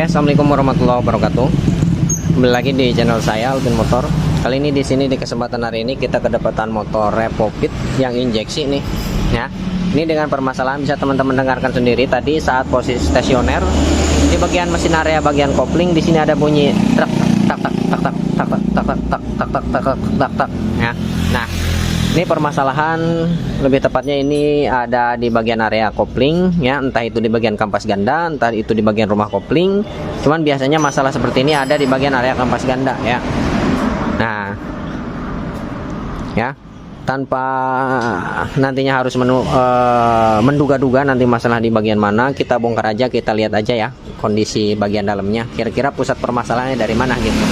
Oke, assalamualaikum warahmatullahi wabarakatuh. Kembali lagi di channel saya Alvin Motor. Kali ini di sini di kesempatan hari ini kita kedapatan motor Repopit yang injeksi nih, ya. Ini dengan permasalahan bisa teman-teman dengarkan sendiri tadi saat posisi stasioner di bagian mesin area bagian kopling di sini ada bunyi tak tak tak tak tak tak tak tak tak tak tak tak tak tak ya. Nah, ini permasalahan lebih tepatnya ini ada di bagian area kopling ya, entah itu di bagian kampas ganda, entah itu di bagian rumah kopling. Cuman biasanya masalah seperti ini ada di bagian area kampas ganda ya. Nah, ya, tanpa nantinya harus menduga-duga nanti masalah di bagian mana, kita bongkar aja, kita lihat aja ya kondisi bagian dalamnya. Kira-kira pusat permasalahannya dari mana gitu.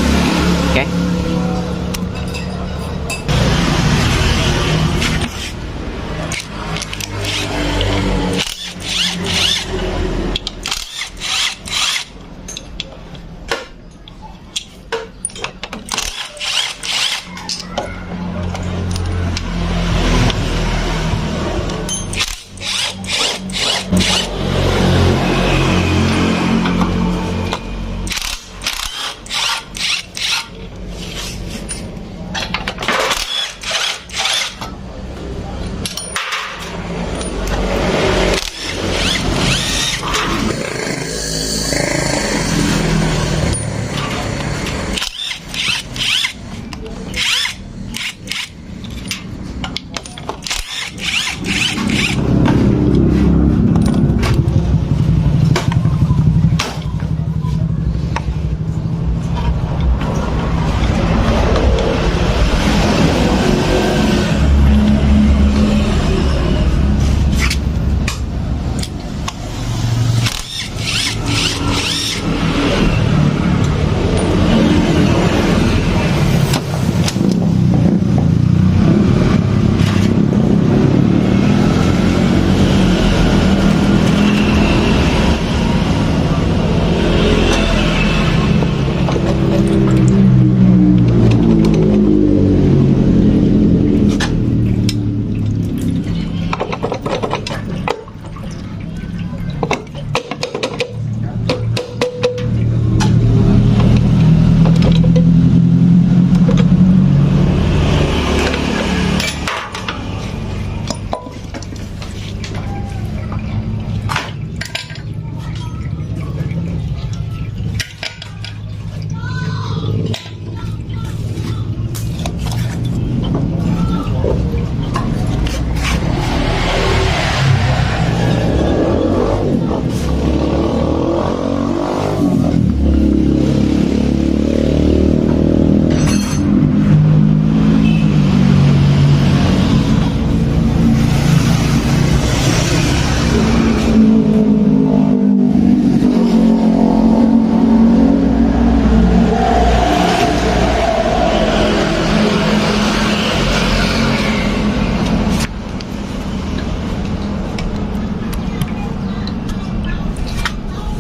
Oke.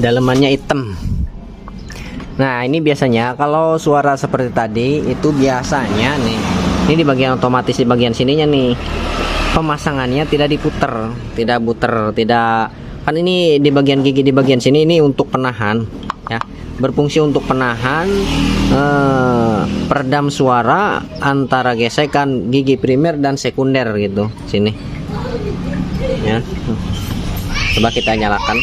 Dalemannya hitam. Nah, ini biasanya kalau suara seperti tadi itu biasanya nih, ini di bagian otomatis di bagian sininya nih, pemasangannya tidak diputer, tidak puter, tidak, kan ini di bagian gigi di bagian sini ini untuk penahan ya, berfungsi untuk penahan peredam suara antara gesekan gigi primer dan sekunder gitu sini ya. Coba kita nyalakan.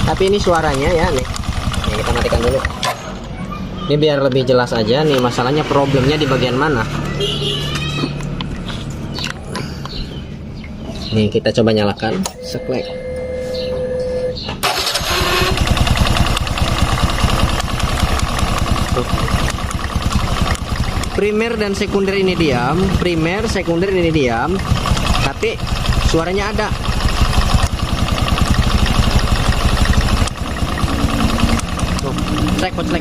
Tapi ini suaranya ya nih. Nih, kita matikan dulu. Ini biar lebih jelas aja nih masalahnya, problemnya di bagian mana. Nih kita coba nyalakan seklek. Primer dan sekunder ini diam, primer, sekunder ini diam, tapi suaranya ada. Tuh, kocelek.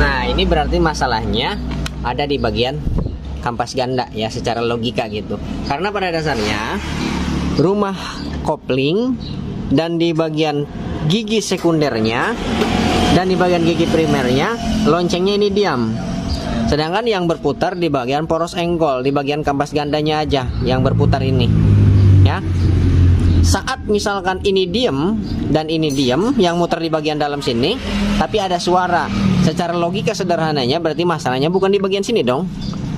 Nah, ini berarti masalahnya ada di bagian kampas ganda ya, secara logika gitu. Karena pada dasarnya rumah kopling dan di bagian gigi sekundernya dan di bagian gigi primernya loncengnya ini diam. Sedangkan yang berputar di bagian poros engkol, di bagian kampas gandanya aja yang berputar ini. Ya. Saat misalkan ini diem dan ini diem, yang muter di bagian dalam sini, tapi ada suara. Secara logika sederhananya berarti masalahnya bukan di bagian sini dong.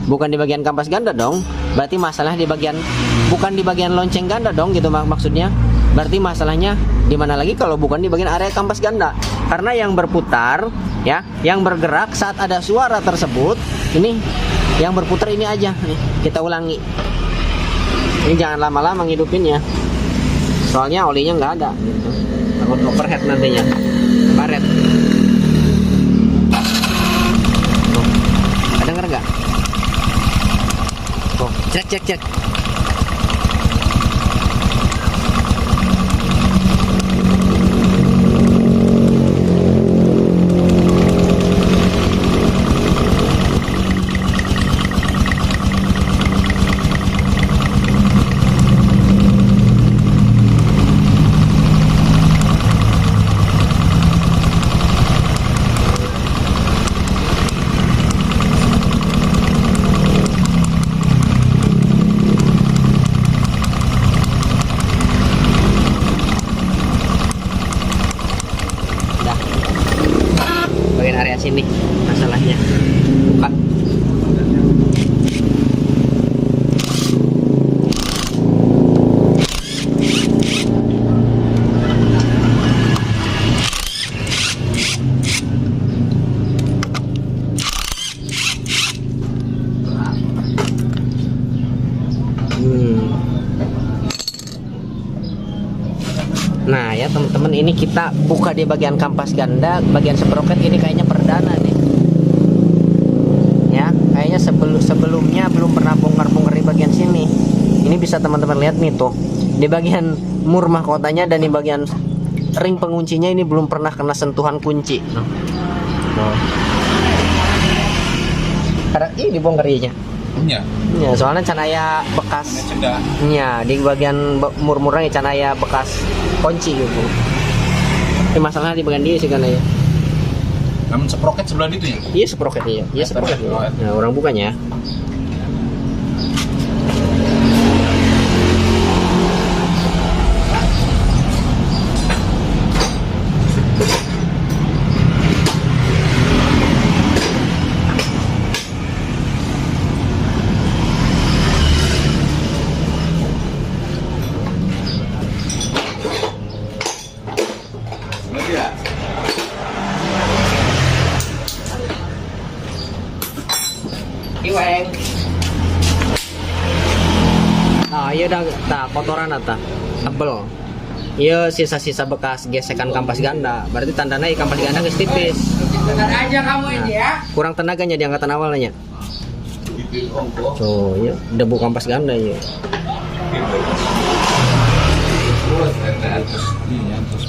Bukan di bagian kampas ganda dong. Berarti masalah di bagian, bukan di bagian lonceng ganda dong gitu maksudnya. Berarti masalahnya di mana lagi kalau bukan di bagian area kampas ganda. Karena yang berputar ya, yang bergerak saat ada suara tersebut, ini yang berputar ini aja nih. Kita ulangi. Ini jangan lama-lama ngidupinnya. Soalnya olinya nggak ada gitu. Takut overhead nantinya. Karet. Tuh. Ada denger nggak? Tuh, cek. Bagian area sini masalahnya. Buka. Nah ya teman-teman, ini kita buka di bagian kampas ganda, bagian sprocket ini kayaknya perdana nih. Ya, kayaknya sebelumnya belum pernah bongkar-bongkar di bagian sini. Ini bisa teman-teman lihat nih tuh. Di bagian mur mahkotanya dan di bagian ring penguncinya ini belum pernah kena sentuhan kunci. Karena ini dibongkar aja. Iya. Ya, soalnya canaya bekas. Ya, di bagian mur-murnya canaya bekas kunci gitu. Ini masalah di bagian dia sih kan ya. Namun sprocket sebelah itu ya? Iya sprocket iya. Iya sprocket. Ya. Nah, orang bukanya. Iweng. Nah, iya dah kotoran ata. Tebel. Iya sisa-sisa bekas gesekan kampas ganda. Berarti tandanya kampas ganda geus tipis. Dengar aja kamu ini ya. Kurang tenaganya di angkatan awalnya. Tuh, ya debu kampas ganda ya.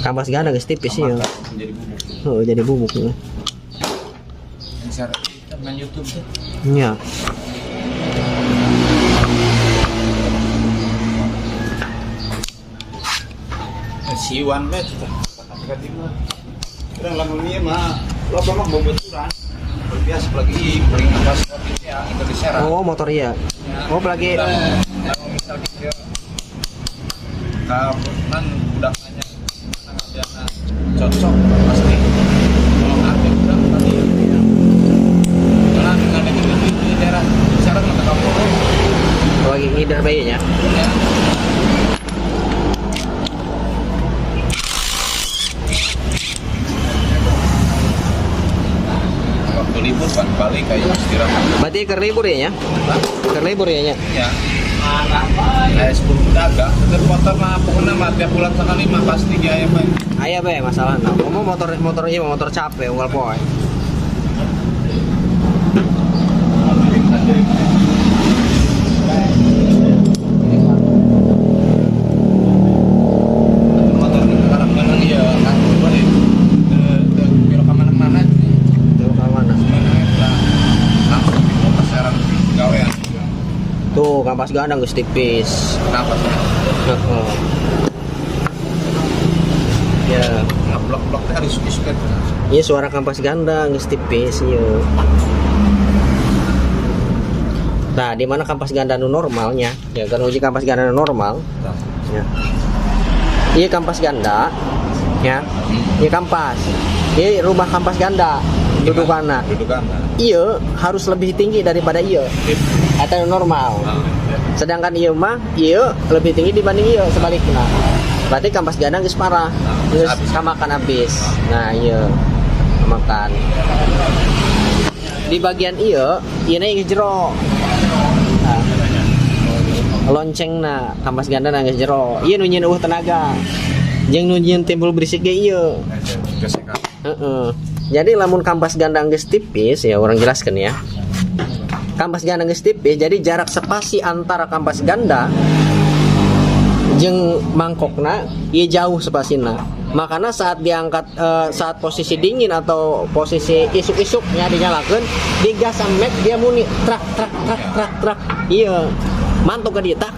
Kampas ganda geus tipis ya. Oh, jadi bubuk ya. Main YouTube tuh. Iya. Siwan bet kita. Kadang lamun ieu mah loba mah boboturan. Biasa lagi paling atas ya Indonesia. Oh, motor iya. Oh, lagi Misal gitu. Kapan udah nanya anak cocok pasti. Kalau nggak udah tadi. Karena dengan di daerah syarat maka kamu waktu libur kan balik kayak istirahat. Berarti ke libur ya? Ke libur ya? Ya. Kayak 10 dagang, tetap motor mah pokoknya mah tiap bulan sekali mah pasti dia ya Pak. Ayah be masalah nah. Ngomong motor capek unggal poe. Motor sekarang kan dia kan boleh belok ke mana-mana sih. Tuh ke mana? Langsung di pasaran gawean. Tuh kampas gandang geus tipis. Kenapa sih? Heeh. Ya. Blok-blok teh harus suka. Iya suara kampas gandang geus tipis ieu. Nah, di mana kampas ganda nu normalnya? Ya kan uji kampas ganda nu normal. Ya. Iya kampas ganda. Ya. Iya kampas. Iya rumah kampas ganda. Dudukanna. Iya harus lebih tinggi daripada iya. Atau normal. Sedangkan iya mah iya lebih tinggi dibanding iya sebaliknya. Berarti kampas ganda geus parah. Geus kamakan habis. Nah, iya. Makan. Di bagian iya geus jero. Nah, lonceng na kampas ganda na geus jero. Ieu nu nyieun tenaga. Jeung nu nyieun timbul berisik ge ieu. Heeh. Jadi lamun kampas ganda geus tipis ya orang jelaskan ya. Kampas ganda geus tipis jadi jarak spasi antara kampas ganda jeung mangkokna ieu jauh spasina. Makanya saat diangkat saat posisi dingin atau posisi isuk-isuknya dinyalakan digas met dia muni trak iya mantuk ke dia tak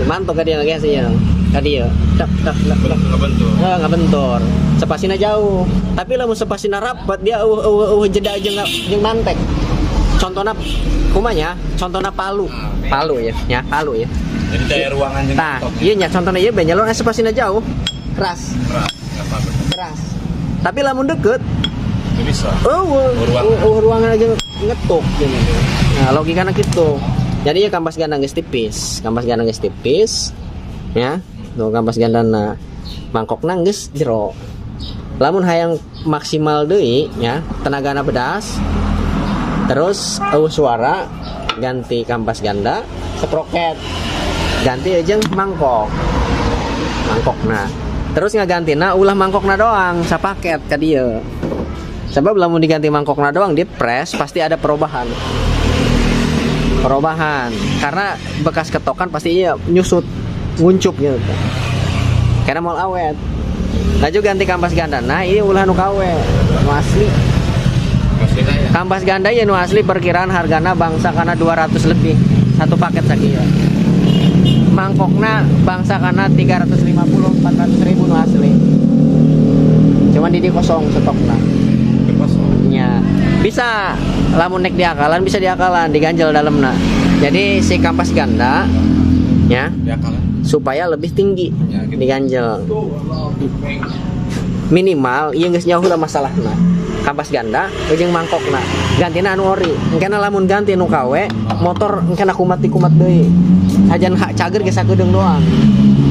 mantuk ke dia guys ya ke dia tak nggak bentur spasina jauh tapi lamun spasina rapat dia jeda jeung mantek contohnya kumanya contohnya palu ya palu ya jadi daya ruangan yang nah iya nya contohnya ieu nyalon spasina jauh keras tapi lamun deket bisa ruangan aja ngetuk gitu. Nah logikanya gitu jadi ya kampas ganda geus tipis ya tuh kampas gandana mangkokna geus jero lamun hayang maksimal deui ya tenagana bedas terus suara ganti kampas ganda sproket ganti aja mangkokna terus ngagantina ulah mangkokna doang sapaket ka dieu. Sebab lamun diganti mangkokna doang di press pasti ada perubahan. Karena bekas ketokan pasti iya nyusut, nguncup gitu. Karena mau awet. Laju ganti kampas ganda. Nah, ini ulah nu kawe, nu asli. Kampas ganda ya nu asli perkiraan hargana bangsa kana 200 lebih satu paket sakieu. Mangkokna bangsa kana 350-400 ribu nu asli. Cuman di kosong stokna. Ya, bisa lamun nek diakalan bisa diakalan diganjel dalamna. Jadi si kampas ganda ya supaya lebih tinggi ya, gitu. Diganjel. Minimal ieu geus nyaho lah masalahna. Kampas ganda jeung mangkokna gantina anu ori. Engkena lamun ganti anu kawe motor engkena kumat deui. Hajan hak cager ge sakedeung doang.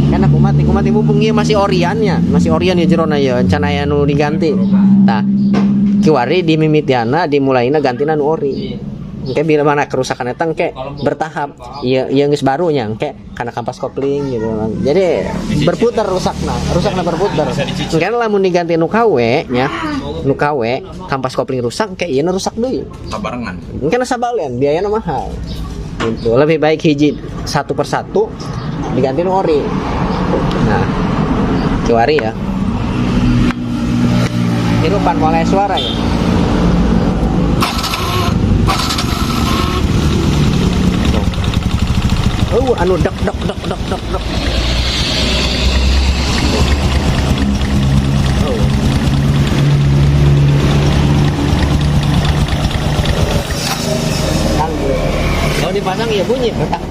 Kana kumat mumpung ieu masih orian ya jerona ya encana aya anu diganti. Tah kiwari dimimitiana dimulaina gantina anu ori. Engke bila mana kerusakan eta engke bertahap. Ieu geus baru nya engke kana kampas kopling gitu. Jadi berputar rusakna berputar. Engke lamun diganti nu kawe nya nu kawe kampas kopling rusak engke ieu rusak deui. Sabarengan. Engke sabalian biayana mahal. Gitu. Lebih baik hiji satu persatu diganti nu ori. Nah, kiwari ya. Hirupan mulai suara ya. Anu dek. Kalau dipasang ya bunyi petak.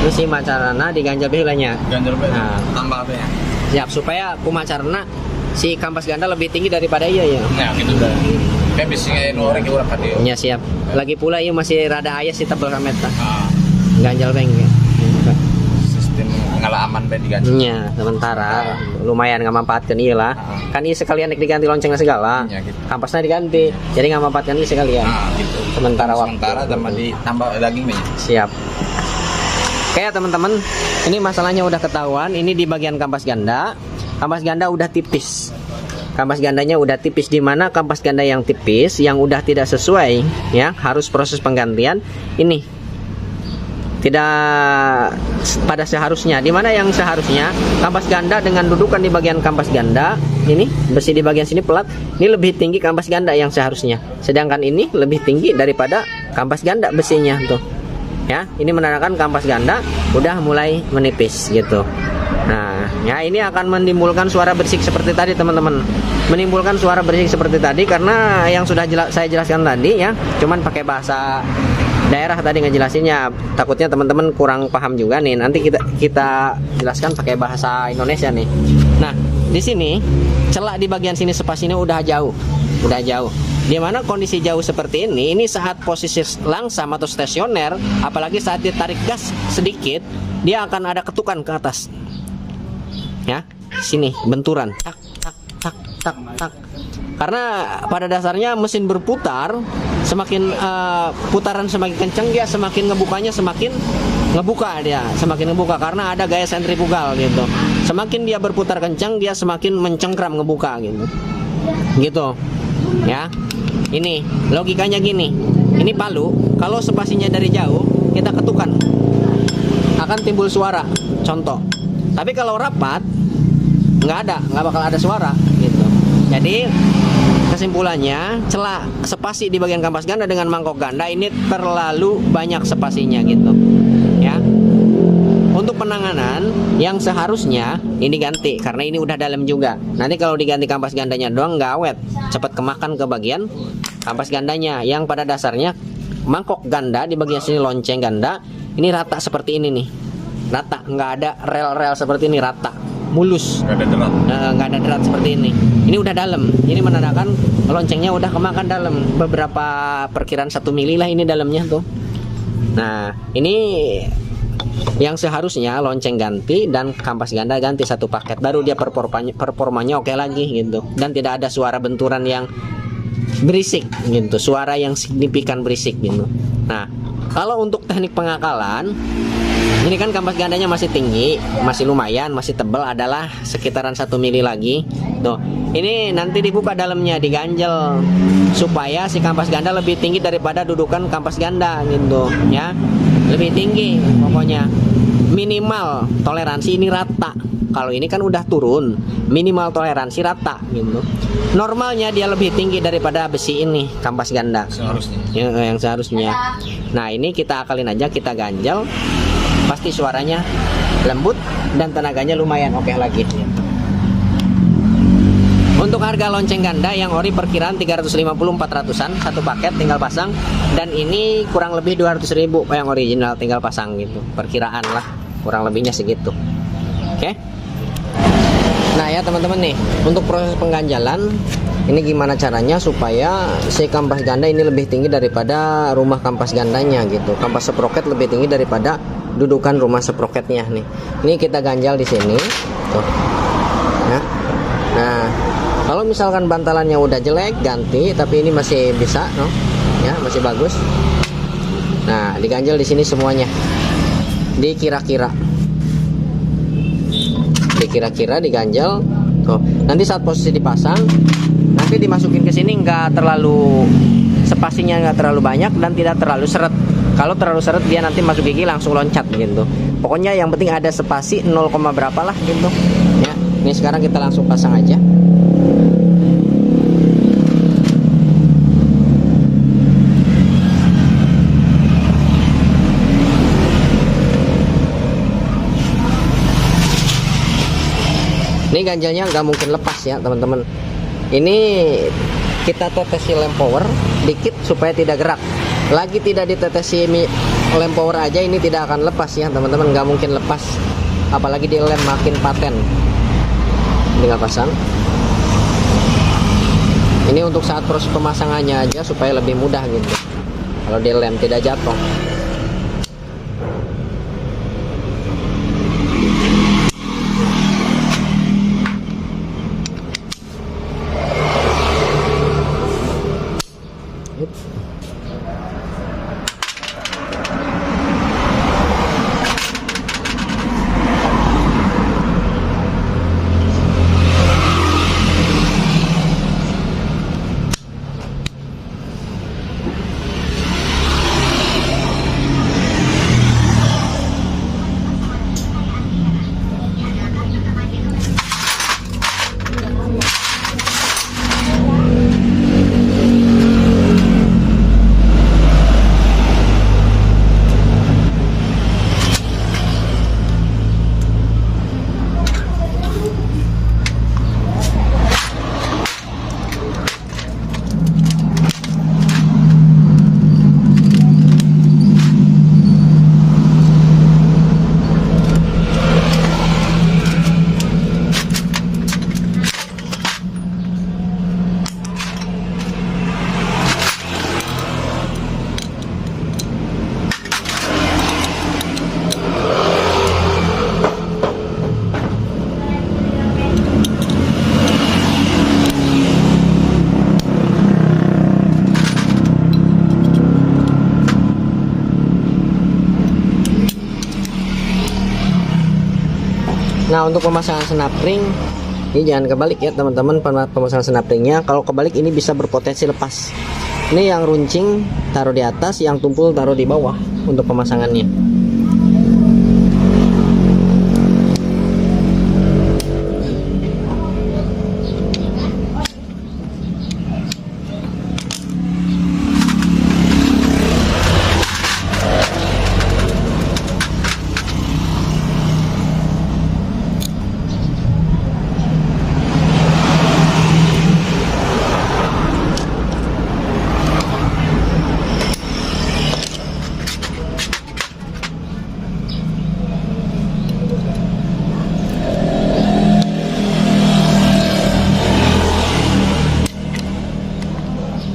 Terus si macarana diganjel belanya. Nah, tambah apa ya? Siap supaya kumacarana si kampas ganda lebih tinggi daripada iya ya. Nah, gitu dah. Kayak bisa orang urang ka dieu. Ya siap. Lagi pula iya masih rada ayas si tebel kamet tah. Ganjel beng. Sistem Sementara aman bae diganti. Nya, sementara lumayan nggak manfaatkan iya lah. Kan iya sekalian diganti loncengnya segala. Ya, gitu. Kampasnya diganti. Jadi nggak manfaatkan iya sekalian. Gitu. Sementara waktu. Sementara sama ditambah daging banyak. Siap. Oke ya teman-teman, ini masalahnya udah ketahuan. Ini di bagian kampas ganda. Kampas ganda udah tipis. Kampas gandanya udah tipis, di mana kampas ganda yang tipis yang udah tidak sesuai ya, harus proses penggantian. Ini tidak pada seharusnya. Di mana yang seharusnya kampas ganda dengan dudukan di bagian kampas ganda ini, besi di bagian sini pelat, ini lebih tinggi kampas ganda yang seharusnya. Sedangkan ini lebih tinggi daripada kampas ganda besinya tuh. Ya, ini menandakan kampas ganda udah mulai menipis gitu. Nah, ya ini akan menimbulkan suara berisik seperti tadi teman-teman. Menimbulkan suara berisik seperti tadi karena yang sudah saya jelaskan tadi ya, cuman pakai bahasa daerah tadi ngejelasinnya. Takutnya teman-teman kurang paham juga nih. Nanti kita jelaskan pakai bahasa Indonesia nih. Nah, di sini celah di bagian sini spasinya udah jauh. Di mana kondisi jauh seperti ini saat posisi langsam atau stasioner, apalagi saat ditarik gas sedikit, dia akan ada ketukan ke atas. Ya, sini benturan, tak tak tak tak tak. Karena pada dasarnya mesin berputar, semakin putaran semakin kencang dia semakin ngebukanya semakin ngebuka karena ada gaya sentrifugal gitu. Semakin dia berputar kencang dia semakin mencengkram ngebuka gitu. Gitu. Ya. Ini logikanya gini. Ini palu, kalau spasinya dari jauh kita ketukan akan timbul suara. Contoh. Tapi kalau rapat nggak bakal ada suara gitu. Jadi kesimpulannya celah spasi di bagian kampas ganda dengan mangkok ganda ini terlalu banyak spasinya gitu. Ya. Untuk penanganan yang seharusnya ini ganti karena ini udah dalam juga. Nanti kalau diganti kampas gandanya doang nggak awet, cepat kemakan ke bagian kampas gandanya yang pada dasarnya mangkok ganda di bagian sini lonceng ganda ini rata seperti ini nih, rata, nggak ada rel-rel seperti ini, rata, mulus, nggak ada derat seperti ini. Ini udah dalam, ini menandakan loncengnya udah kemakan dalam, beberapa perkiraan 1 mili lah ini dalamnya tuh. Nah ini yang seharusnya lonceng ganti dan kampas ganda ganti satu paket, baru dia performanya oke lagi gitu, dan tidak ada suara benturan yang berisik gitu, suara yang signifikan berisik gitu. Nah kalau untuk teknik pengakalan ini kan kampas gandanya masih tinggi, masih lumayan, masih tebal, adalah sekitaran 1 mili lagi tuh. Ini nanti dibuka dalamnya, diganjel supaya si kampas ganda lebih tinggi daripada dudukan kampas ganda gitu ya, lebih tinggi pokoknya. Minimal toleransi ini rata. Kalau ini kan udah turun, minimal toleransi rata gitu. Normalnya dia lebih tinggi daripada besi ini kampas ganda Seharusnya. yang seharusnya. Nah ini kita akalin aja, kita ganjel, pasti suaranya lembut dan tenaganya lumayan oke lagi. Untuk harga lonceng ganda yang ori perkiraan 350-400an satu paket tinggal pasang, dan ini kurang lebih 200.000 yang original tinggal pasang gitu, perkiraan lah kurang lebihnya segitu. Oke. Nah ya teman-teman nih, untuk proses pengganjalan ini gimana caranya supaya si kampas ganda ini lebih tinggi daripada rumah kampas gandanya gitu. Kampas sprocket lebih tinggi daripada dudukan rumah sprocketnya nih. Ini kita ganjal di sini tuh. Ya. Nah, kalau misalkan bantalannya udah jelek ganti, tapi ini masih bisa, no? Ya, masih bagus. Nah, diganjel di sini semuanya. Dikira-kira diganjel. Tuh. Nanti saat posisi dipasang, nanti dimasukin ke sini nggak terlalu, spasinya nggak terlalu banyak dan tidak terlalu seret. Kalau terlalu seret dia nanti masuk gigi langsung loncat gitu. Pokoknya yang penting ada spasi 0, berapa lah gitu. Ya, ini sekarang kita langsung pasang aja. Ini ganjalnya nggak mungkin lepas ya teman-teman. Ini kita tetesi lem power dikit supaya tidak gerak. Lagi tidak ditetesi lem power aja ini tidak akan lepas ya teman-teman, nggak mungkin lepas. Apalagi di lem makin paten. Tinggal pasang. Ini untuk saat proses pemasangannya aja supaya lebih mudah gitu. Kalau di lem tidak jatuh. Nah, untuk pemasangan snap ring ini jangan kebalik ya teman-teman. Pemasangan snap ringnya kalau kebalik ini bisa berpotensi lepas. Ini yang runcing taruh di atas, yang tumpul taruh di bawah untuk pemasangannya.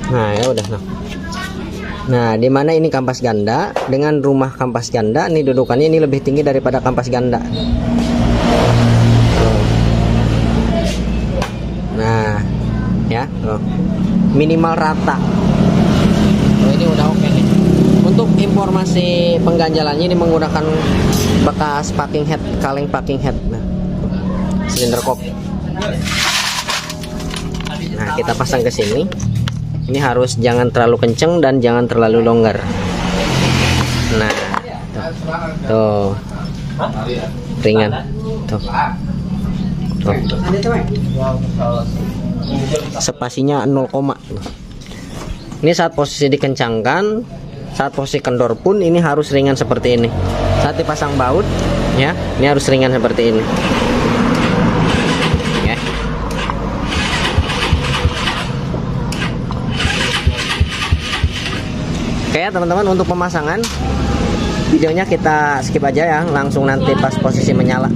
Nah, ya udah. Nah, di mana ini kampas ganda dengan rumah kampas ganda, ini dudukannya ini lebih tinggi daripada kampas ganda. Nah, ya, minimal rata. Ini udah oke nih. Untuk informasi pengganjalannya ini menggunakan bekas packing head, kaleng packing head. Nah, silinder kop. Nah, kita pasang ke sini. Ini harus jangan terlalu kenceng dan jangan terlalu longgar. Nah, tuh, ringan, tuh. Spasinya 0, ini saat posisi dikencangkan, saat posisi kendor pun ini harus ringan seperti ini. Saat dipasang baut, ya, ini harus ringan seperti ini. Oke ya teman-teman, untuk pemasangan videonya kita skip aja ya, langsung nanti pas posisi menyala.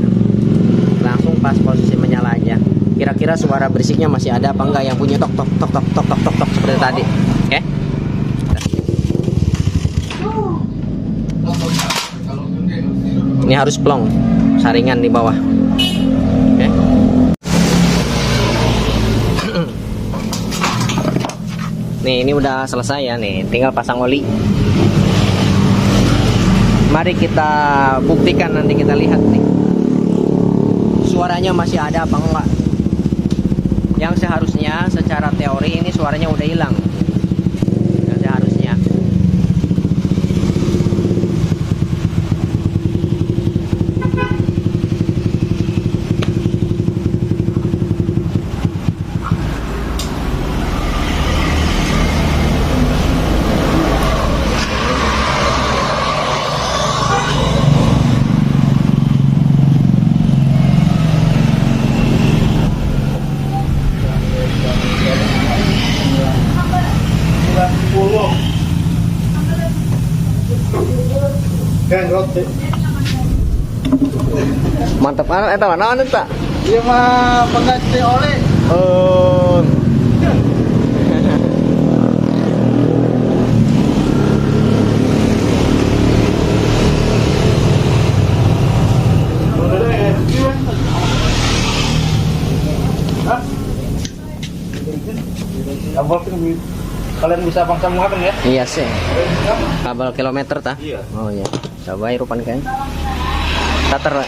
Langsung pas posisi menyala aja. Kira-kira suara berisiknya masih ada apa enggak yang bunyi tok tok tok tok tok tok tok tok seperti tadi. Oke. Ini harus plong, saringan di bawah. Oke. Nih, ini udah selesai ya nih, tinggal pasang oli. Mari kita buktikan, nanti kita lihat nih suaranya masih ada apa enggak. Yang seharusnya secara teori ini suaranya udah hilang. Yang seharusnya. Mantap banget eta naon eta? Ieu mah pengganti oli. Oh. Kalian bisa pasang muatan ya? Iya sih. Kabel kilometer tah? Iya. Oh iya. Coba rupan kan. Tater.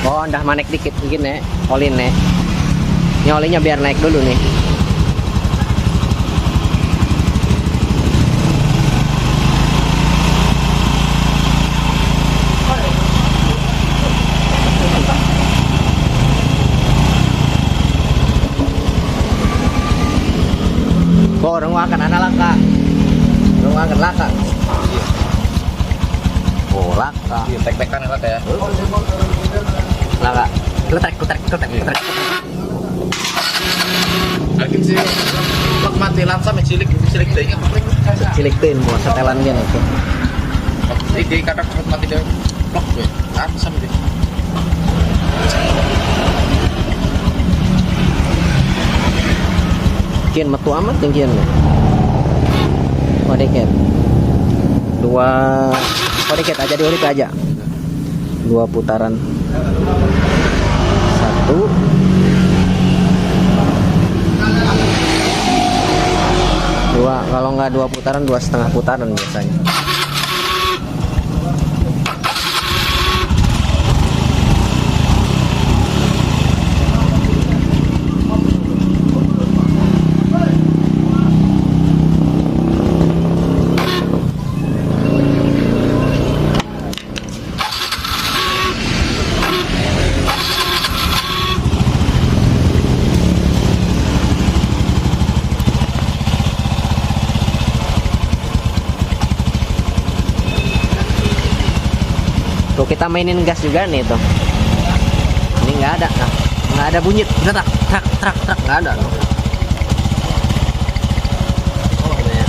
Oh, ndah manek dikit mungkin nek, olin nek. Ini olinya biar naik dulu nih. Kok orang akan anak laka, orang akan laka. Oh laka. Iya, tek-tekan ya ya. Laka. Letek. Lagi sih plak mati langsam cilik deh ingat plak. Cilik tin buat setelan dia itu. Iki kadang mati deh. Plak gue. Langsam deh. Kian metu amat yang kian. Kodeket. Dua kodeket aja, diulik aja. 2 putaran. Satu. Dua, kalau nggak 2 putaran, 2,5 putaran biasanya. Tuh kita mainin gas juga nih tuh. Ini nggak ada, nah. Nggak ada bunyi, trak trak trak trak, nggak ada. Tuh. Oh, ya.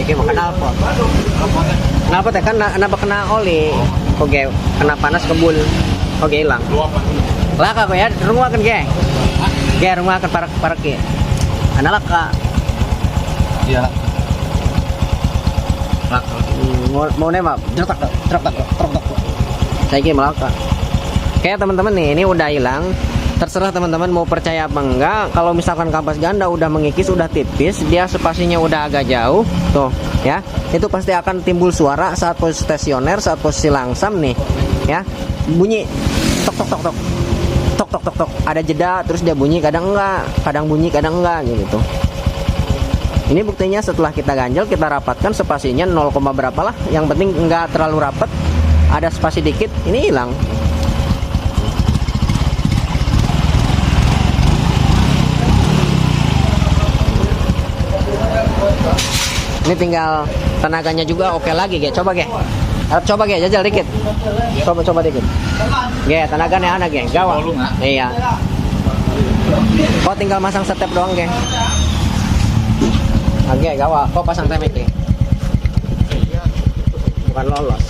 Oke, makan apa? Kenapa teh? Kenapa kena oli? Oke, kena panas kebul. Oke, hilang. Lah kak ya, rumah kan ge? Ge rumah kan parak ge. Anak kak. Iya. Mau nembak? Truk. Saya ki melaka. Oke teman-teman nih, ini udah hilang. Terserah teman-teman mau percaya apa enggak. Kalau misalkan kampas ganda udah mengikis, udah tipis, dia spasinya udah agak jauh, tuh ya, itu pasti akan timbul suara saat posisi stasioner, saat posisi langsam nih, ya, bunyi tok tok tok tok tok tok tok tok. Ada jeda, terus dia bunyi, kadang enggak, kadang bunyi, kadang enggak gitu. Ini buktinya setelah kita ganjel, kita rapatkan spasinya 0, berapa lah, yang penting enggak terlalu rapat, ada spasi dikit, ini hilang. Ini tinggal tenaganya juga oke lagi, ge. Coba, ge. Coba, ge, jajal dikit. Coba dikit. Ge, tenaganya ada, ge. Gawang. Iya. Kau tinggal masang step doang, ge. Oke, gawang. Kau pasang temik, ge. Bukan lolos.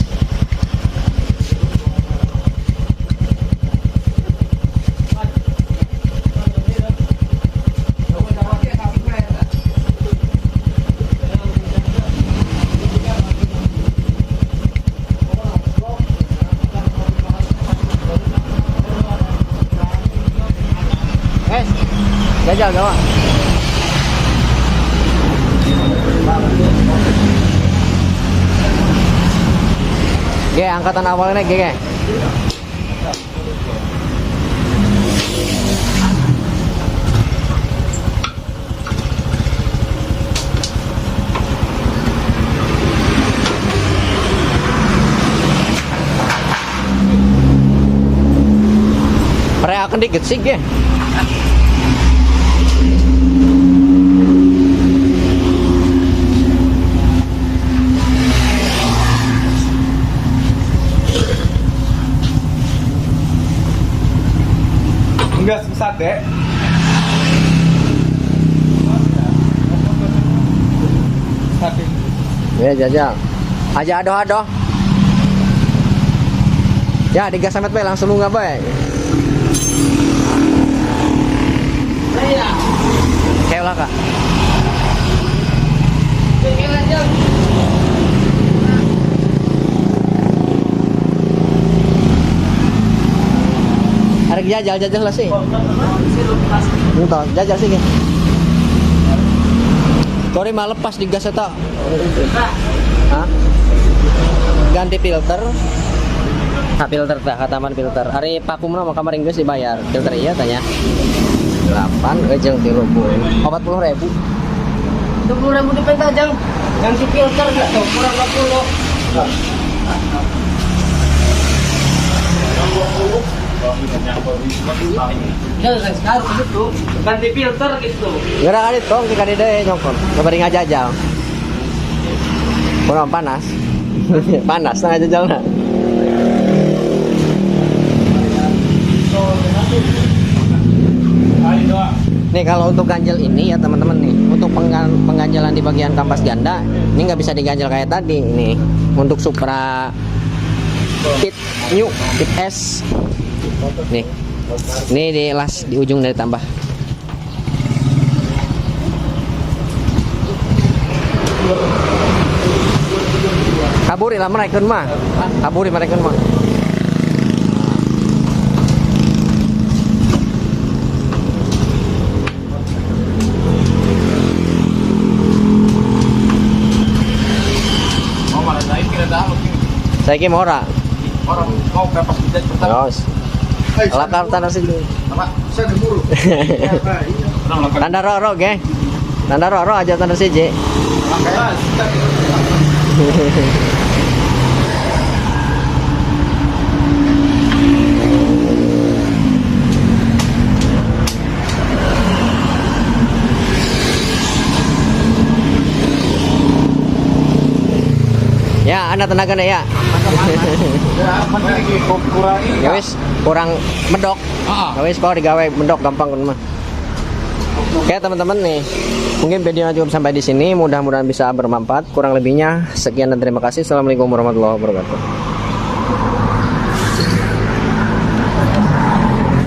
Jajal gawang. Ge, angkatan awalnya ge. Pare akan dikit sih, ge. Enggak susah deh. Ya jajal. Aja adoh. Ya digas samet bae langsung lunga bae. Kayak lah kak. Ada jajal lah sih. Entah, jajal sih. Kori mah lepas di gas eta. Hah? Ganti filter. Nah, filter tah, kataman filter. Ari pakumna mah kamar Inggris dibayar. Filter iya tanya. 8 ejeng 30. 40.000. 20.000 di penta jang. Yang si filter enggak tuh kurang 50. Jangan sekarang begitu. Ganti filter gitu. Gara kali tong di kali deh nyongkon. Kabari ngajajal. Kurang panas. Panas tengah jajal nah. Nih kalau untuk ganjel ini ya teman-teman nih, untuk pengganjalan di bagian kampas ganda ini nggak bisa diganjel kayak tadi nih. Untuk Supra Pit New Pit S nih, ini di las di ujung dari tambah. Kaburi lah mereka mah, kaburi mereka mah. Saya kira ora. Orang mau ke pas kita pertama. Terus. Lakar tanah sini. Apa? Saya diburu. Tanda roro, geng. Tanda roro aja tanda siji. Ya, Anda tenaga nih ya. Ya wis, kurang medok. Ya wis kok digawe medok gampang kan mah. Oke teman-teman nih, mungkin video cukup sampai di sini. Mudah-mudahan bisa bermanfaat. Kurang lebihnya sekian dan terima kasih. Assalamualaikum warahmatullahi wabarakatuh.